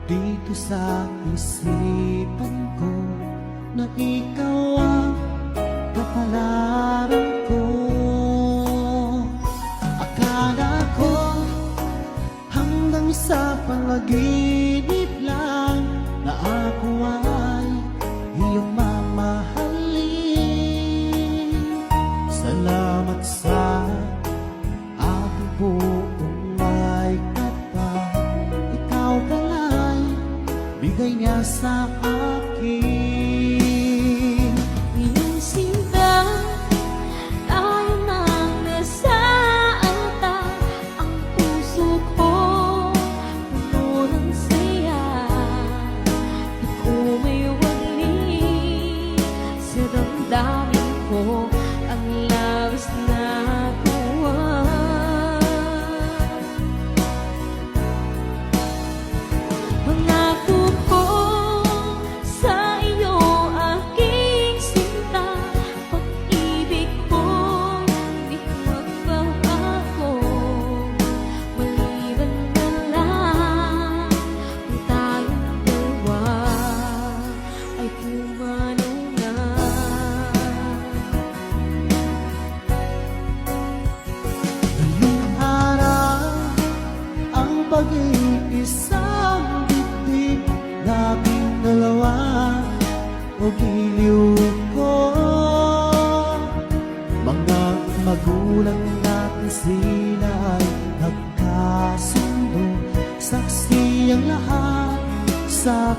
Dito sa isipan ko na ikaw ang kapalaran ko. Akala ko hanggang sa panaginip lang na ako ay iyong mamahalin. Salamat sa aking buong may kapal, ikaw pala'y bigay niya sa akin. Ngayong sinta, tayo nang nasaanta. Ang puso ko puno ng saya. Di ko may wali sa damdamin ko ang labis na tuwa. Pangako ko sa iyo, aking sinta, pag-ibig ko di magbabago. Maliban na lang kung tayong dalawa ay pumanaw na. Ngayong araw ang pag-iisang dibdib naming dalawa o giliw ko. Mga magulang natin sila ay nagkasundo, saksi ang lahat sa